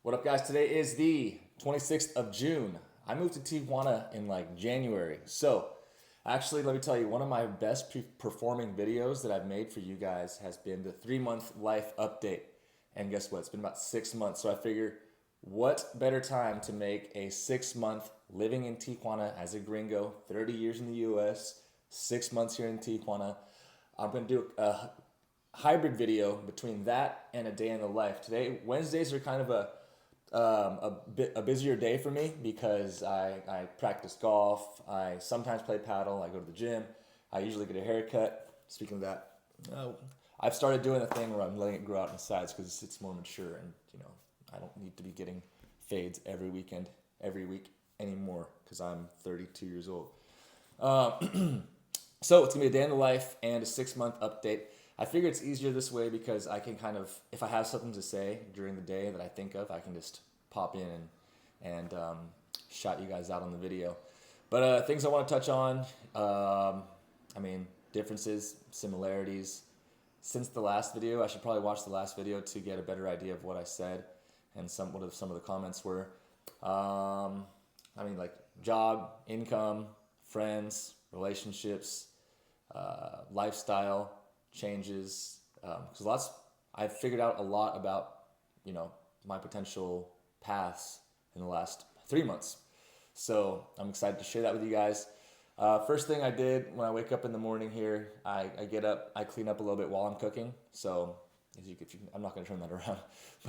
What up, guys? Today is the 26th of June. I moved to Tijuana in like January. So, actually, let me tell you, one of my best performing videos that I've made for you guys has been the 3-month life update. And guess what? It's been about 6 months. So I figure, what better time to make a 6-month living in Tijuana as a gringo, 30 years in the US, 6 months here in Tijuana. I'm going to do a hybrid video between that and a day in the life. Today, Wednesdays are kind of a busier day for me because I practice golf. I sometimes play paddle. I go to the gym. I usually get a haircut. Speaking of that, I've started doing a thing where I'm letting it grow out in the sides because it's more mature, and I don't need to be getting fades every week anymore because I'm 32 years old. So it's gonna be a day in the life and a 6-month update. I figure it's easier this way because I can kind of, if I have something to say during the day that I think of, I can just pop in and shout you guys out on the video. But things I want to touch on, differences, similarities. Since the last video, I should probably watch the last video to get a better idea of what I said and what some of the comments were. Like job, income, friends, relationships, lifestyle changes, because I've figured out a lot about my potential paths in the last 3 months. So I'm excited to share that with you guys. First thing I did when I wake up in the morning here, I get up, I clean up a little bit while I'm cooking. So I'm not going to turn that around,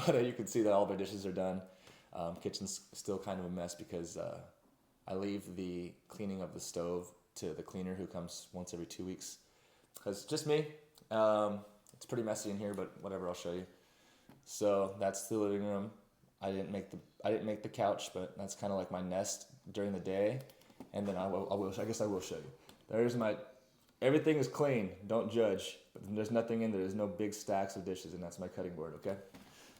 but you can see that all the dishes are done. Kitchen's still kind of a mess because I leave the cleaning of the stove to the cleaner who comes once every 2 weeks. Because just me. It's pretty messy in here, but whatever, I'll show you. So that's the living room. I didn't make the couch, but that's kind of like my nest during the day. And then I guess I will show you. Everything is clean. Don't judge. But there's nothing in there. There's no big stacks of dishes, and that's my cutting board. Okay.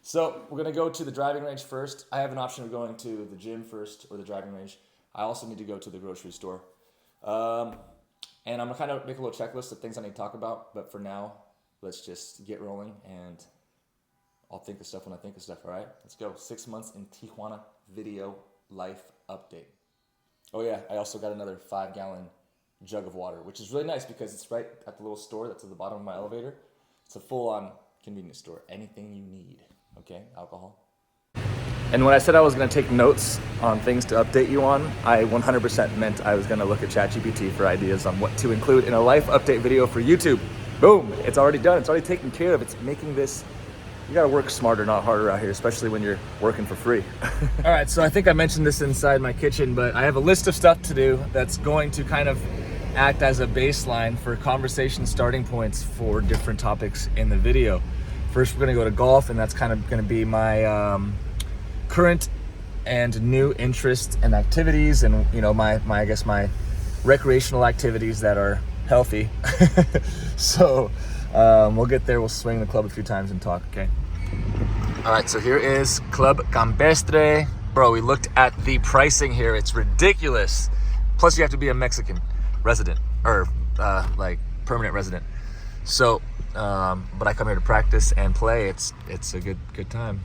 So we're gonna go to the driving range first. I have an option of going to the gym first or the driving range. I also need to go to the grocery store. And I'm going to kind of make a little checklist of things I need to talk about. But for now, let's just get rolling, and I'll think of stuff when I think of stuff, all right? Let's go. 6 months in Tijuana video life update. Oh, yeah, I also got another 5-gallon jug of water, which is really nice because it's right at the little store that's at the bottom of my elevator. It's a full-on convenience store. Anything you need, okay? Alcohol. And when I said I was going to take notes on things to update you on, I 100% meant I was going to look at ChatGPT for ideas on what to include in a life update video for YouTube. Boom! It's already done. It's already taken care of. It's making this... You got to work smarter, not harder out here, especially when you're working for free. All right, so I think I mentioned this inside my kitchen, but I have a list of stuff to do that's going to kind of act as a baseline for conversation starting points for different topics in the video. First, we're going to go to golf, and that's kind of going to be my... current and new interests and activities, and my recreational activities that are healthy. So we'll get there. We'll swing the club a few times and talk. Okay. All right. So here is Club Campestre, bro. We looked at the pricing here. It's ridiculous. Plus, you have to be a Mexican resident or permanent resident. So, but I come here to practice and play. It's a good time.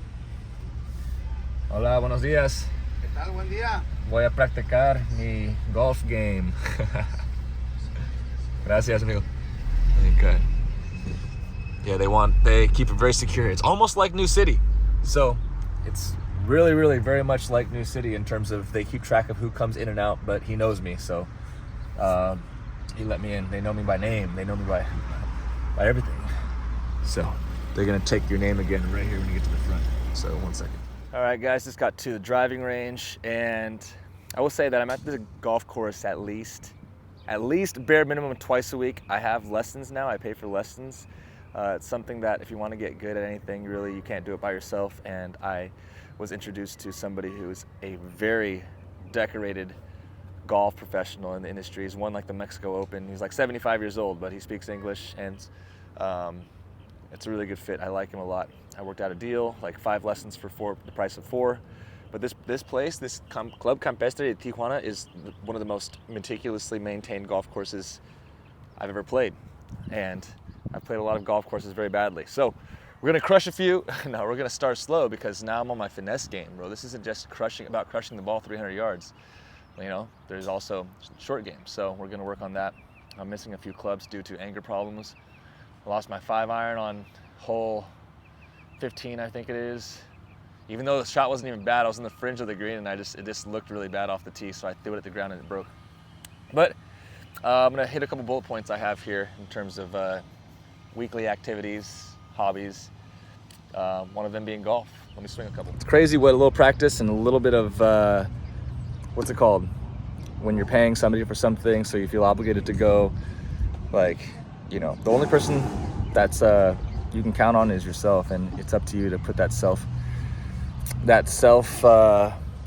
Hola, buenos días. ¿Qué tal? Buen día. Voy a practicar mi golf game. Gracias, amigo. Okay. Yeah, they keep it very secure. It's almost like New City. So it's really, really very much like New City in terms of they keep track of who comes in and out, but he knows me. So he let me in. They know me by name. They know me by everything. So they're going to take your name again right here when you get to the front. So 1 second. All right, guys, just got to the driving range, and I will say that I'm at the golf course at least bare minimum twice a week. I have lessons now. I pay for lessons. It's something that if you want to get good at anything, really, you can't do it by yourself. And I was introduced to somebody who's a very decorated golf professional in the industry. He's won like the Mexico Open. He's like 75 years old, but he speaks English, and it's a really good fit. I like him a lot. I worked out a deal, like 5 lessons for the price of 4. But this place, Club Campestre de Tijuana, is one of the most meticulously maintained golf courses I've ever played. And I've played a lot of golf courses very badly. So We're gonna crush a few. No, we're gonna start slow because now I'm on my finesse game, bro. This isn't just crushing the ball 300 yards. You know, there's also short game. So we're gonna work on that. I'm missing a few clubs due to anger problems. I lost my 5-iron on hole 15, I think it is. Even though the shot wasn't even bad, I was in the fringe of the green and it just looked really bad off the tee, so I threw it at the ground and it broke. But I'm gonna hit a couple bullet points I have here in terms of weekly activities, hobbies. One of them being golf. Let me swing a couple. It's crazy what a little practice and a little bit of, what's it called? When you're paying somebody for something, so you feel obligated to go, like, you know, the only person that's you can count on is yourself, and it's up to you to put that self,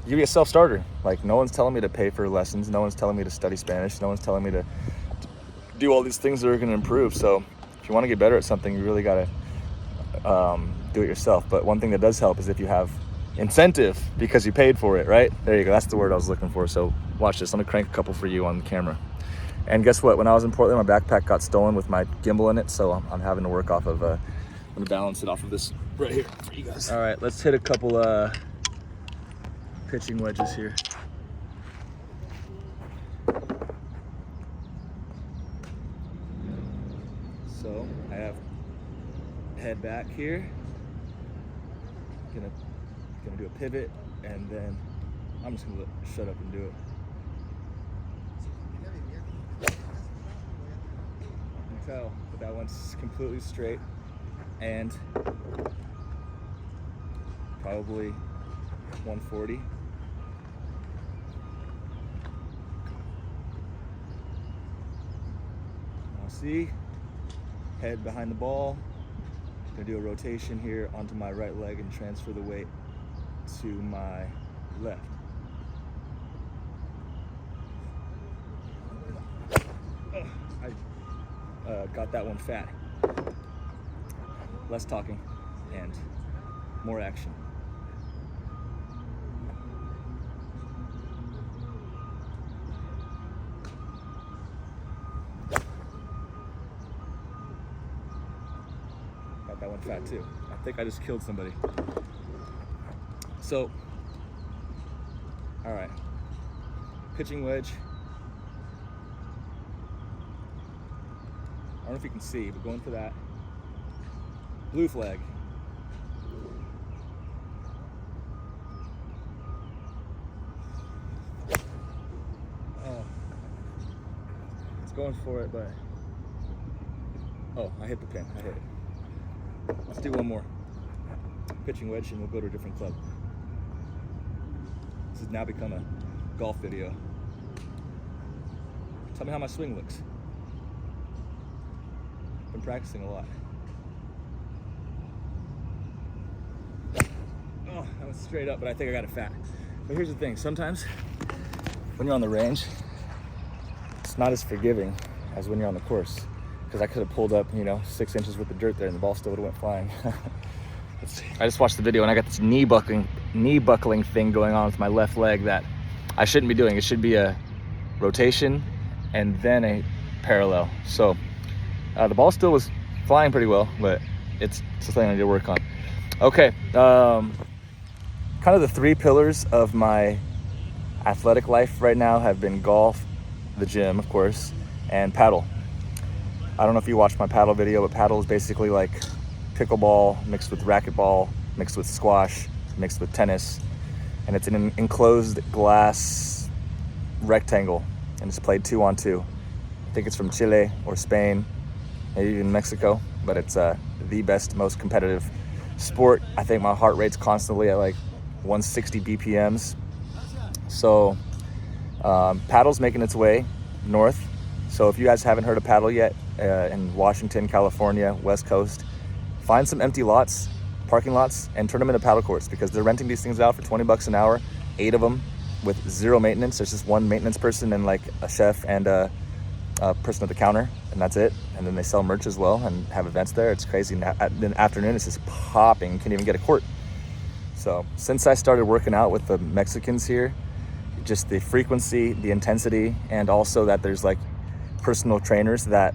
you be a self-starter. Like, no one's telling me to pay for lessons, no one's telling me to study Spanish, no one's telling me to do all these things that are gonna improve. So if you wanna get better at something, you really gotta do it yourself. But one thing that does help is if you have incentive because you paid for it, right? There you go, that's the word I was looking for. So watch this, I'm gonna crank a couple for you on the camera. And guess what, when I was in Portland, my backpack got stolen with my gimbal in it, so I'm having to work off of, I'm gonna balance it off of this right here for you guys. All right, let's hit a couple pitching wedges here. So I have head back here, gonna do a pivot, and then I'm just gonna shut up and do it. You can tell that that one's completely straight and probably 140. Now see, head behind the ball. Gonna do a rotation here onto my right leg and transfer the weight to my left. I got that one fat. Less talking and more action. Got that one fat too. I think I just killed somebody. So, all right, pitching wedge. I don't know if you can see, but going for that blue flag. Oh, it's going for it, but oh, I hit the pin. I hit it. Let's do one more pitching wedge, and we'll go to a different club. This has now become a golf video. Tell me how my swing looks. Been practicing a lot. Oh, that was straight up, but I think I got it fat. But here's the thing, sometimes when you're on the range, it's not as forgiving as when you're on the course. Because I could have pulled up, 6 inches with the dirt there and the ball still would have went flying. Let's see. I just watched the video and I got this knee buckling thing going on with my left leg that I shouldn't be doing. It should be a rotation and then a parallel. So the ball still was flying pretty well, but it's something I need to work on. Okay, kind of the 3 pillars of my athletic life right now have been golf, the gym, of course, and paddle. I don't know if you watched my paddle video, but paddle is basically like pickleball mixed with racquetball, mixed with squash, mixed with tennis. And it's an enclosed glass rectangle, and it's played 2-on-2. I think it's from Chile or Spain, maybe even Mexico, but it's the best, most competitive sport. I think my heart rate's constantly at like 160 BPMs. So paddle's making its way north. So if you guys haven't heard of paddle yet, in Washington, California, West Coast, find some empty lots, parking lots, and turn them into paddle courts, because they're renting these things out for 20 bucks an hour, 8 of them with 0 maintenance. There's just one maintenance person and like a chef and a person at the counter, and that's it. And then they sell merch as well and have events there. It's crazy. And in the afternoon, it's just popping. You can't even get a court. So since I started working out with the Mexicans here, just the frequency, the intensity, and also that there's like personal trainers that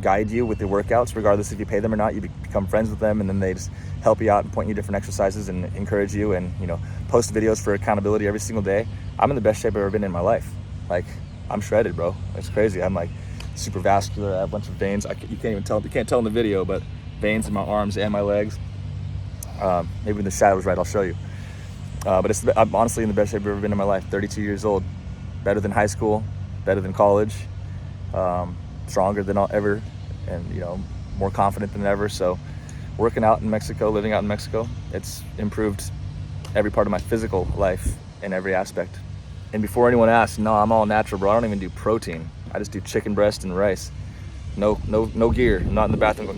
guide you with your workouts, regardless if you pay them or not. You become friends with them, and then they just help you out and point you different exercises and encourage you, and post videos for accountability every single day. I'm in the best shape I've ever been in my life. Like, I'm shredded, bro. It's crazy. I'm like super vascular. I have a bunch of veins. You can't tell in the video, but veins in my arms and my legs. Maybe when the shadow's right, I'll show you. But I'm honestly in the best shape I've ever been in my life. 32 years old, better than high school, better than college, stronger than ever, and more confident than ever. So working out in Mexico, living out in Mexico, it's improved every part of my physical life in every aspect. And before anyone asks, no, I'm all natural, bro. I don't even do protein. I just do chicken breast and rice. No gear. I'm not in the bathroom going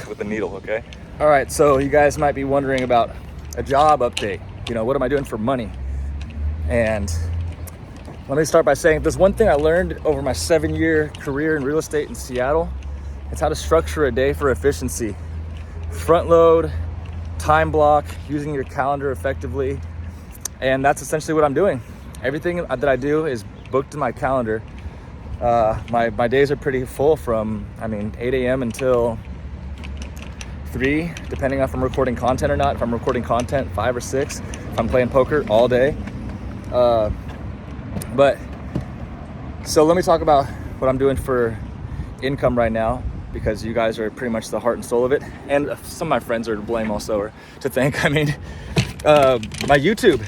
with a needle, okay? All right, so you guys might be wondering about a job update. What am I doing for money? And let me start by saying, if there's one thing I learned over my 7-year career in real estate in Seattle, it's how to structure a day for efficiency. Front load, time block, using your calendar effectively. And that's essentially what I'm doing. Everything that I do is booked in my calendar. My days are pretty full from, 8 a.m. until 3, depending on if I'm recording content or not. If I'm recording content, 5 or 6. If I'm playing poker, all day. So let me talk about what I'm doing for income right now, because you guys are pretty much the heart and soul of it. And some of my friends are to blame also, or to thank. My YouTube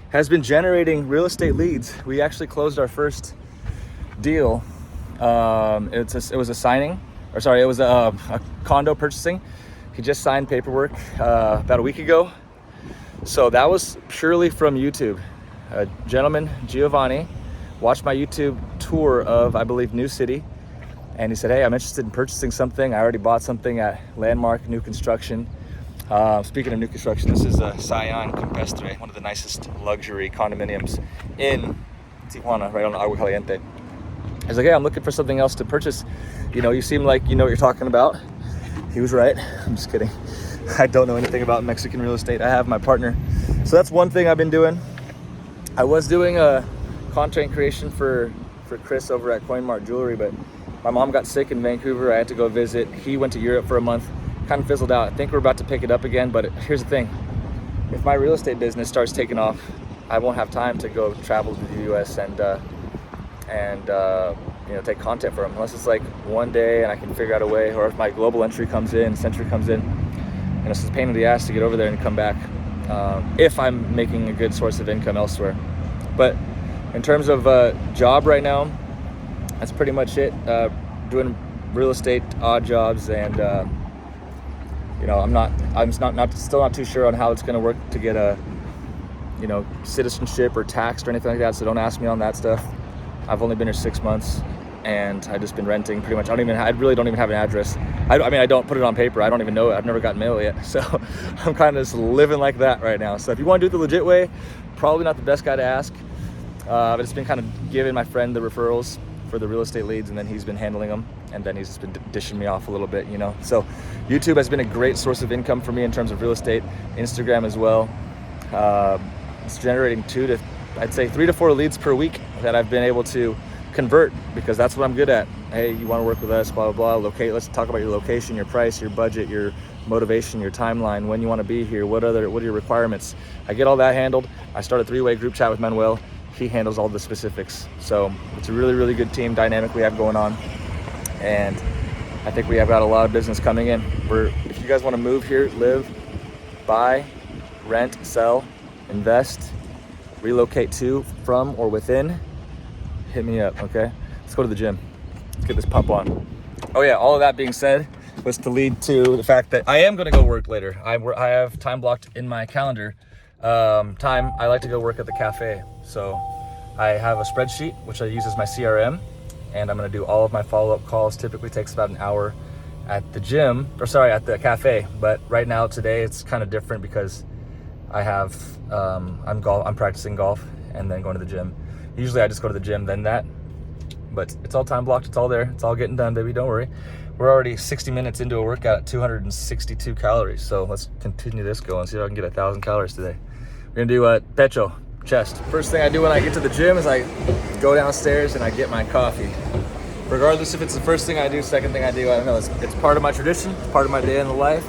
has been generating real estate leads. We actually closed our first deal. It was a condo purchasing. He just signed paperwork about a week ago. So that was purely from YouTube. A gentleman, Giovanni, watched my YouTube tour of, I believe, New City. And he said, hey, I'm interested in purchasing something. I already bought something at Landmark New Construction. Speaking of new construction, this is Scion Campestre, one of the nicest luxury condominiums in Tijuana, right on Agua Caliente. I was like, hey, I'm looking for something else to purchase. You seem like you know what you're talking about. He was right. I'm just kidding. I don't know anything about Mexican real estate. I have my partner. So that's one thing I've been doing. I was doing a content creation for Chris over at CoinMart Jewelry, but my mom got sick in Vancouver. I had to go visit. He went to Europe for a month. Kind of fizzled out. I think we're about to pick it up again, but here's the thing. If my real estate business starts taking off, I won't have time to go travel to the US and take content for them, unless it's like one day and I can figure out a way, or if my global entry comes in, Century comes in, and it's just a pain in the ass to get over there and come back, if I'm making a good source of income elsewhere. But in terms of job right now, that's pretty much it. Doing real estate, odd jobs, and I'm still not too sure on how it's going to work to get a citizenship or taxed or anything like that. So don't ask me on that stuff. I've only been here 6 months, and I've just been renting pretty much. I really don't even have an address. I don't put it on paper. I don't even know it. I've never gotten mail yet. So I'm kind of just living like that right now. So if you want to do it the legit way, probably not the best guy to ask. But it's been kind of giving my friend the referrals for the real estate leads, and then he's been handling them, and then he's just been dishing me off a little bit, So YouTube has been a great source of income for me in terms of real estate. Instagram as well. It's generating 3 to 4 leads per week that I've been able to convert, because that's what I'm good at. Hey, you want to work with us, blah, blah, blah. Let's talk about your location, your price, your budget, your motivation, your timeline, when you want to be here, what are your requirements. I get all that handled. I start a 3-way group chat with Manuel. He handles all the specifics. So it's a really, really good team dynamic we have going on. And I think we have got a lot of business coming in. If you guys want to move here, live, buy, rent, sell, invest, relocate to, from, or within, hit me up, okay? Let's go to the gym. Let's get this pump on. Oh yeah, all of that being said was to lead to the fact that I am gonna go work later. I have time blocked in my calendar. I like to go work at the cafe. So I have a spreadsheet, which I use as my CRM, and I'm gonna do all of my follow-up calls. Typically takes about an hour at the at the cafe. But right now, today, it's kind of different because I have, I'm practicing golf and then going to the gym. Usually I just go to the gym, then that, but it's all time blocked. It's all there. It's all getting done, baby. Don't worry. We're already 60 minutes into a workout at 262 calories. So let's continue this going, see if I can get 1,000 calories today. We're gonna do pecho, chest. First thing I do when I get to the gym is I go downstairs and I get my coffee. Regardless if it's the first thing I do, second thing I do, I don't know. It's part of my tradition. It's part of my day in the life.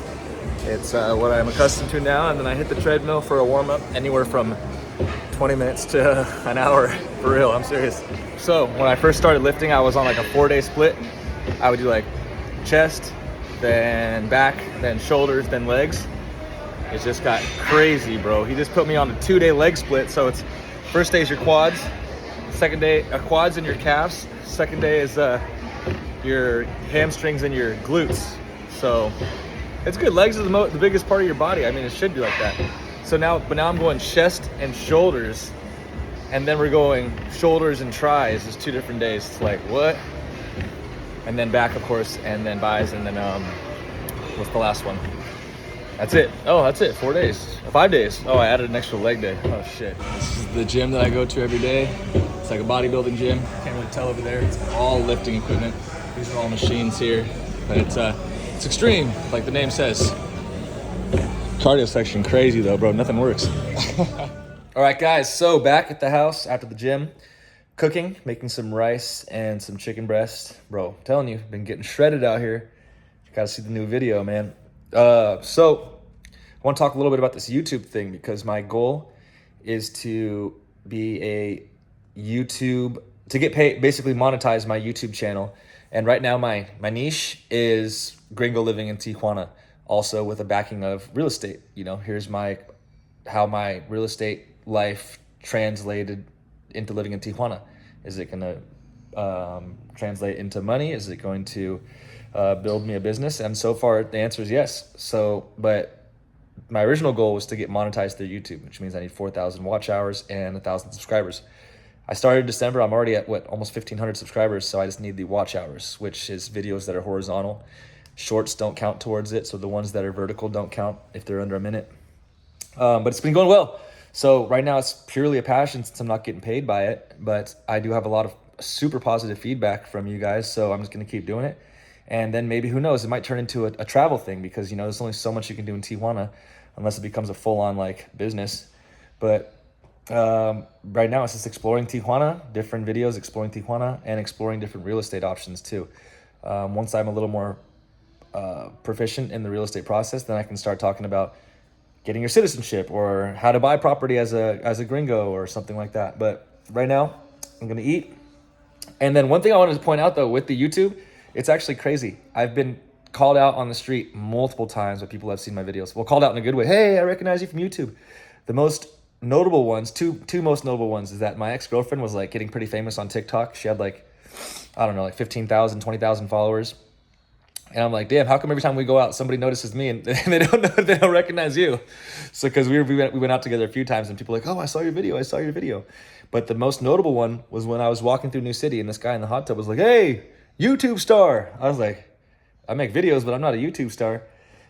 It's what I'm accustomed to now. And then I hit the treadmill for a warm up, anywhere from 20 minutes to an hour. For real, I'm serious. So when I first started lifting, I was on like a 4-day split. I would do like chest, then back, then shoulders, then legs. It just got crazy, bro. He just put me on a 2-day leg split. So it's first day is your quads, second day quads and your calves. Second day is your hamstrings and your glutes. So it's good. Legs are the biggest part of your body. I mean, it should be like that. So now I'm going chest and shoulders, and then we're going shoulders and tries. It's 2 different days. It's like, what? And then back, of course, and then buys, and then what's the last one? That's it. Oh, that's it. 4 days. 5 days. Oh, I added an extra leg day. Oh, shit. This is the gym that I go to every day. It's like a bodybuilding gym. Can't really tell over there. It's all lifting equipment. These are all machines here. But it's extreme, like the name says. Cardio section, crazy though, bro. Nothing works. All right, guys. So back at the house after the gym, cooking, making some rice and some chicken breast. Bro, I'm telling you, been getting shredded out here. You gotta see the new video, man. So I want to talk a little bit about this YouTube thing, because my goal is to be to get paid, basically monetize my YouTube channel. And right now my niche is gringo living in Tijuana, also with a backing of real estate. You know, here's how my real estate life translated into living in Tijuana. Is it going to translate into money? Is it going to build me a business? And so far the answer is yes. So, but my original goal was to get monetized through YouTube, which means I need 4,000 watch hours and 1,000 subscribers. I started in December. I'm already at almost 1,500 subscribers. So I just need the watch hours, which is videos that are horizontal. Shorts don't count towards it. So the ones that are vertical don't count if they're under a minute. But it's been going well. So right now it's purely a passion since I'm not getting paid by it, but I do have a lot of super positive feedback from you guys. So I'm just going to keep doing it. And then maybe, who knows, it might turn into a travel thing, because, you know, there's only so much you can do in Tijuana unless it becomes a full-on like business. But right now it's just exploring Tijuana, different videos, exploring Tijuana, and exploring different real estate options too. Once I'm a little more proficient in the real estate process, then I can start talking about getting your citizenship or how to buy property as a gringo or something like that. But right now I'm going to eat. And then one thing I wanted to point out though, with the YouTube, it's actually crazy. I've been called out on the street multiple times by people who have seen my videos. Well, called out in a good way. Hey, I recognize you from YouTube. The most notable ones, two most notable ones, is that my ex-girlfriend was like getting pretty famous on TikTok. She had like, I don't know, like 15,000, 20,000 followers. And I'm like, damn, how come every time we go out, somebody notices me and they don't recognize you? So, because we went out together a few times and people are like, oh, I saw your video. But the most notable one was when I was walking through New City and this guy in the hot tub was like, hey, YouTube star. I was like, I make videos, but I'm not a YouTube star.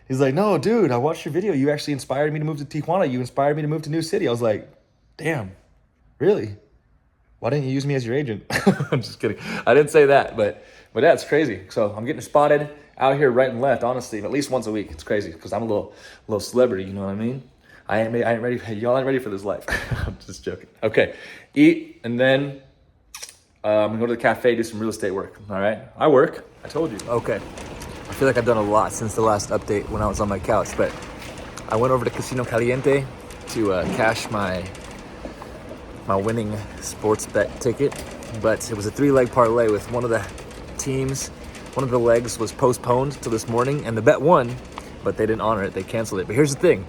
He's like, no, dude, I watched your video. You actually inspired me to move to Tijuana. You inspired me to move to New City. I was like, damn, really? Why didn't you use me as your agent? I'm just kidding. I didn't say that, but yeah, it's crazy. So I'm getting spotted out here right and left, honestly, at least once a week. It's crazy because I'm a little celebrity, you know what I mean? I ain't ready. Y'all ain't ready for this life. I'm just joking. Okay, eat, and then I'm gonna go to the cafe, do some real estate work. All right, I work. I told you. Okay, I feel like I've done a lot since the last update when I was on my couch, but I went over to Casino Caliente to cash my winning sports bet ticket, but it was a 3-leg parlay with one of the teams. One of the legs was postponed till this morning, and the bet won, but they didn't honor it. They canceled it. But here's the thing.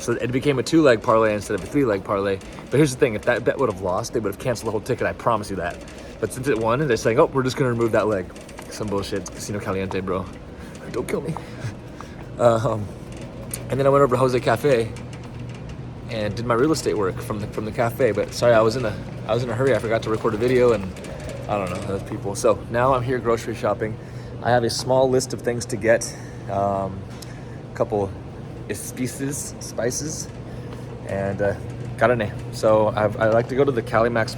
So it became a 2-leg parlay instead of a 3-leg parlay. But here's the thing. If that bet would have lost, they would have canceled the whole ticket. I promise you that. But since it won, they're saying, oh, we're just going to remove that leg. Some bullshit. It's Casino Caliente, bro. Don't kill me. And then I went over to Jose Cafe and did my real estate work from the cafe. But sorry, I was in a hurry. I forgot to record a video, and I don't know, those people. So now I'm here grocery shopping. I have a small list of things to get, a couple spices, and carne. So I like to go to the Calimax.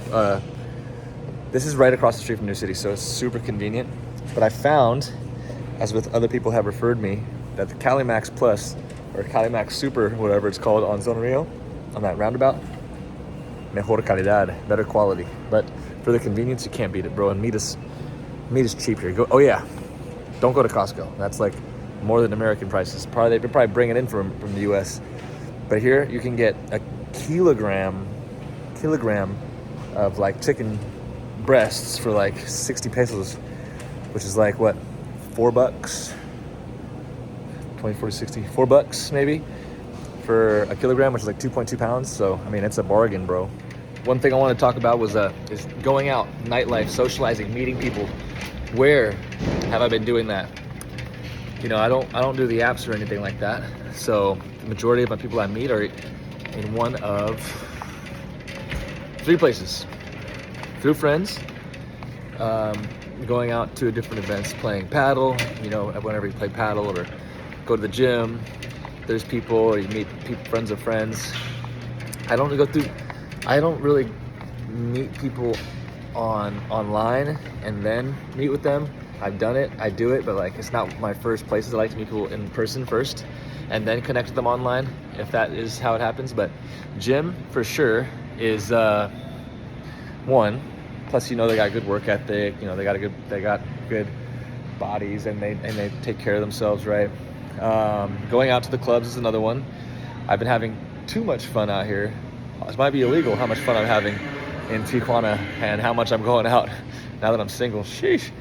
This is right across the street from New City, so it's super convenient. But I found, as with other people have referred me, that the Calimax Plus, or Calimax Super, whatever it's called, on Zona Rio, on that roundabout, mejor calidad, better quality. But for the convenience, you can't beat it, bro. And meat is Meat is cheap here. Oh yeah, don't go to Costco. That's like more than American prices. They probably bring it in from the U.S. But here you can get a kilogram of like chicken breasts for like 60 pesos, which is like what, $4? 20, 40, 60, $4 maybe for a kilogram, which is like 2.2 pounds. So I mean, it's a bargain, bro. One thing I want to talk about was is going out, nightlife, socializing, meeting people. Where have I been doing that? You know, I don't do the apps or anything like that. So the majority of my people I meet are in one of 3 places: through friends, going out to different events, playing paddle. You know, whenever you play paddle or go to the gym, there's people, or you meet people, friends of friends. I don't really meet people online and then meet with them. I've done it, I do it, but like it's not my first places. I like to meet people in person first and then connect with them online, if that is how it happens. But gym for sure is one. Plus, you know, they got good work ethic, you know, they got good bodies, and they take care of themselves, right? Going out to the clubs is another one. I've been having too much fun out here. It might be illegal how much fun I'm having in Tijuana and how much I'm going out now that I'm single. Sheesh.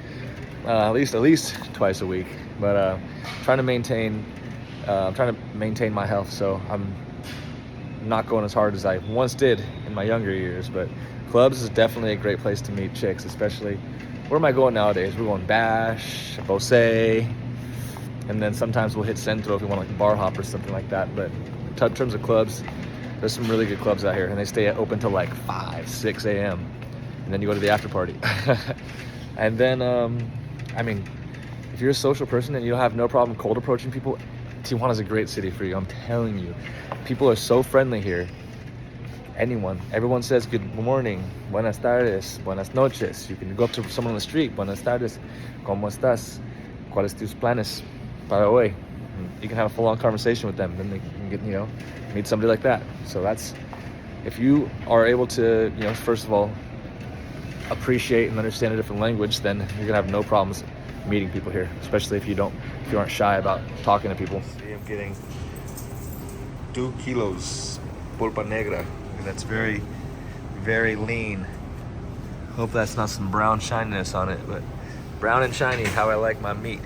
At least twice a week. But trying to maintain my health, so I'm not going as hard as I once did in my younger years. But clubs is definitely a great place to meet chicks, especially. Where am I going nowadays? We're going Bash, Bose, and then sometimes we'll hit Centro if we want like a bar hop or something like that. But in terms of clubs, there's some really good clubs out here, and they stay open till like 5, 6 a.m. And then you go to the after party. And then, I mean, if you're a social person and you don't have no problem cold approaching people, Tijuana's a great city for you. I'm telling you, people are so friendly here. Everyone says good morning, buenas tardes, buenas noches. You can go up to someone on the street, buenas tardes, ¿cómo estás? ¿Cuáles tus planes para hoy? You can have a full-on conversation with them. Then they can get, meet somebody like that. So that's, if you are able to, first of all, appreciate and understand a different language, then you're gonna have no problems meeting people here, especially if you aren't shy about talking to people. I'm getting 2 kilos pulpa negra. That's very, very lean. Hope that's not some brown shininess on it, but brown and shiny, how I like my meat.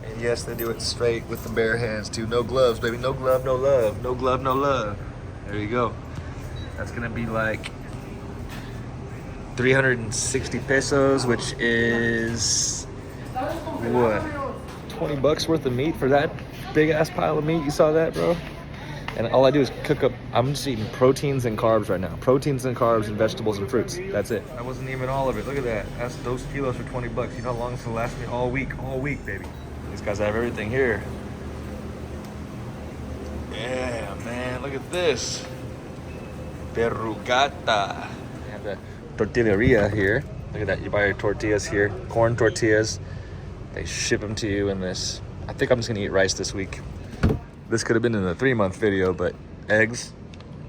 And yes, they do it straight with the bare hands too. No gloves, baby. No glove, no love. No glove, no love. There you go. That's gonna be like 360 pesos, which is what, $20 worth of meat for that big ass pile of meat. You saw that, bro? And all I do is cook up. I'm just eating proteins and carbs right now. Proteins and carbs and vegetables and fruits. That's it. That wasn't even all of it. Look at that. That's those kilos for $20. You know how long this will last me? All week, baby. These guys have everything here. Yeah, man. Look at this. Perrugata. They have the tortilleria here. Look at that. You buy your tortillas here. Corn tortillas. They ship them to you in this. I think I'm just gonna eat rice this week. This could have been in the 3-month video, but eggs,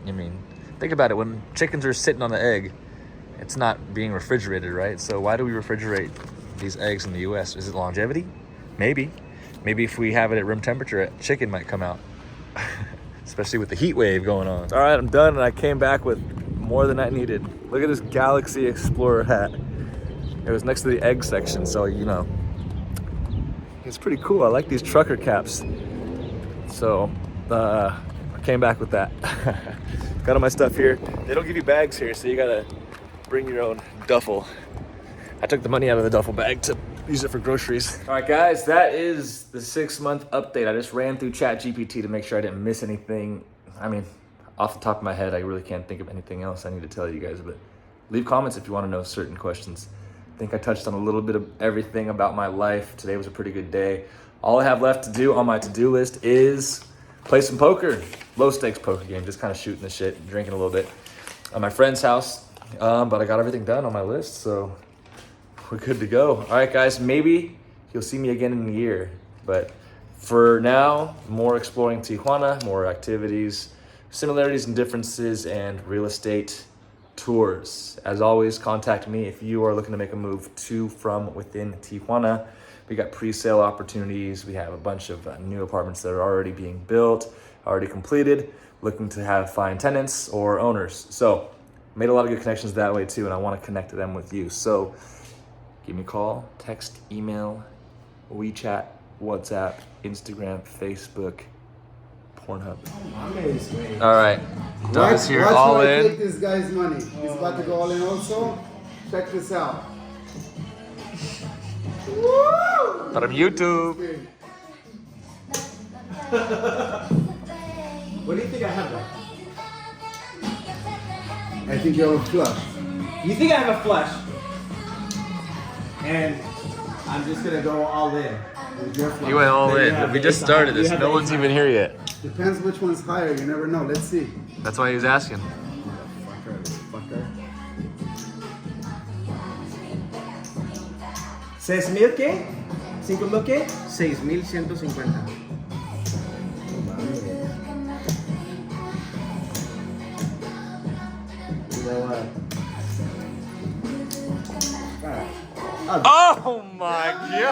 I mean, think about it. When chickens are sitting on the egg, it's not being refrigerated, right? So why do we refrigerate these eggs in the US? Is it longevity? Maybe. Maybe if we have it at room temperature, a chicken might come out, especially with the heat wave going on. All right, I'm done, and I came back with more than I needed. Look at this Galaxy Explorer hat. It was next to the egg section, so, it's pretty cool. I like these trucker caps. So I came back with that. Got all my stuff here. They don't give you bags here, so you gotta bring your own duffel. I took the money out of the duffel bag to use it for groceries. All right, guys, that is the 6-month update. I just ran through ChatGPT to make sure I didn't miss anything. I mean, off the top of my head, I really can't think of anything else I need to tell you guys, but leave comments if you want to know certain questions. I think I touched on a little bit of everything about my life. Today was a pretty good day. All I have left to do on my to-do list is play some poker. Low stakes poker game, just kind of shooting the shit, drinking a little bit at my friend's house. But I got everything done on my list, so we're good to go. All right, guys, maybe you'll see me again in a year. But for now, more exploring Tijuana, more activities, similarities and differences, and real estate tours. As always, contact me if you are looking to make a move to from within Tijuana. We got pre-sale opportunities. We have a bunch of new apartments that are already being built, already completed, looking to find tenants or owners. So made a lot of good connections that way too, and I want to connect them with you. So give me a call, text, email, WeChat, WhatsApp, Instagram, Facebook, Pornhub. All right, Doug is here, all in. Take this guy's money. He's about to go all in also. Check this out. Woo! From YouTube. What do you think I have left? I think you have a flush. You think I have a flush? And I'm just gonna go all in. You went all in. We just started this. No one's even here yet. Depends which one's higher. You never know. Let's see. That's why he was asking. Fucker. 6,000 qué? 5,000 qué? 6,150. Oh my god! You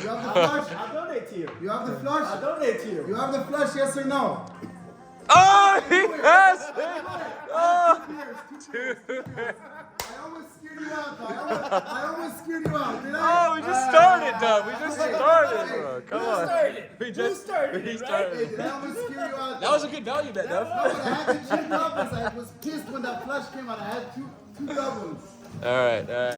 have the flush? I'll donate to you. You have the flush? I'll donate to you. You have the flush, yes or no? Oh, he has it! Oh, dude. I almost scared you out, though. I almost scared you out, did I? Oh, we just started, Doug. We just started, bro. Come on. We Who started it, right? Hey, did I almost scare you out? That was a good value bet, Doug. No, I had to check up. I was pissed when that flush came out. I had two doubles. All right, all right.